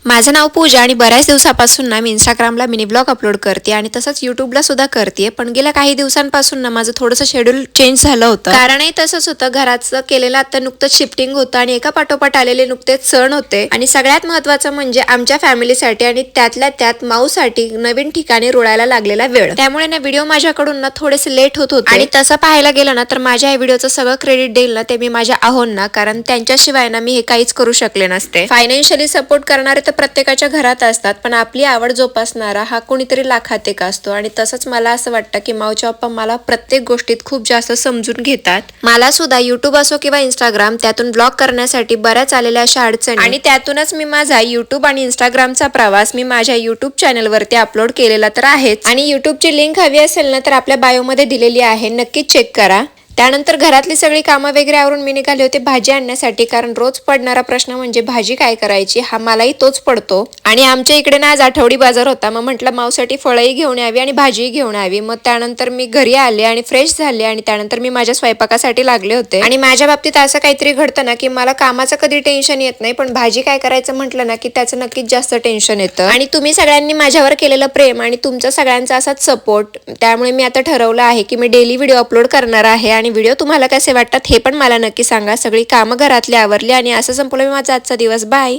माझं नाव पूजा आणि बऱ्याच दिवसापासून ना मी इंस्टाग्रामला मिनी ब्लॉग अपलोड करते आणि तसंच युट्यूबला सुद्धा करते. पण गेल्या काही दिवसांपासून ना माझं थोडंसं शेड्यूल चेंज झालं होतं. कारणही तसंच होतं, घराचं केलेलं आता नुकतंच शिफ्टिंग होतं आणि एका पाठोपाठ आलेले नुकतेच सण होते. आणि सगळ्यात महत्त्वाचं म्हणजे आमच्या फॅमिलीसाठी आणि त्यातल्या त्यात माऊसाठी नवीन ठिकाणी रुळायला लागलेला वेळ. त्यामुळे ना व्हिडिओ माझ्याकडून ना थोडेसे लेट होत होते. आणि तसं पाहायला गेलं ना तर माझ्या या व्हिडिओचं सगळं क्रेडिट देईल ना ते मी माझ्या आहोंना, कारण त्यांच्याशिवाय ना मी हे काहीच करू शकले नसते. फायनान्शियली सपोर्ट करणारे प्रत्येकाच्या घरात असतात, पण आपली आवड जोपासणारा हा कोणीतरी लाखात एक असतो. आणि तसंच मला असं वाटतं की माऊचे पप्पा मला प्रत्येक गोष्टीत खूप जास्त समजून घेतात. मला सुद्धा युट्यूब असो किंवा इंस्टाग्राम, त्यातून ब्लॉग करण्यासाठी बऱ्याच आलेल्या अशा अडचणी आणि त्यातूनच मी माझा युट्यूब आणि इंस्टाग्रामचा प्रवास मी माझ्या युट्यूब चॅनलवरती अपलोड केलेला तर आहेच. आणि युट्यूबची लिंक हवी असेल ना तर आपल्या बायोमध्ये दिलेली आहे, नक्कीच चेक करा. त्यानंतर घरातली सगळी कामं वगैरे आवरून मी निघाले होते भाजी आणण्यासाठी, कारण रोज पडणारा प्रश्न म्हणजे भाजी काय करायची हा मलाही तोच पडतो. आणि आमच्या इकडे ना आज आठवडी बाजार होता, मग म्हटलं माऊसाठी फळही घेऊन यावी आणि भाजीही घेऊन यावी. मग त्यानंतर मी घरी आले आणि फ्रेश झाले आणि त्यानंतर मी माझ्या स्वयंपाकासाठी लागले होते. आणि माझ्या बाबतीत असं काहीतरी घडतं ना की मला कामाचं कधी टेन्शन येत नाही, पण भाजी काय करायचं म्हटलं ना की त्याचं नक्कीच जास्त टेन्शन येतं. आणि तुम्ही सगळ्यांनी माझ्यावर केलेलं प्रेम आणि तुमचा सगळ्यांचा असाच सपोर्ट, त्यामुळे मी आता ठरवलं आहे की मी डेली व्हिडिओ अपलोड करणार आहे. आणि व्हिडिओ तुम्हाला कसे वाटतात हे पण मला नक्की सांगा. सगळी कामं घरातली आवरली आणि असं संपलं मी माझा आजचा दिवस. बाय.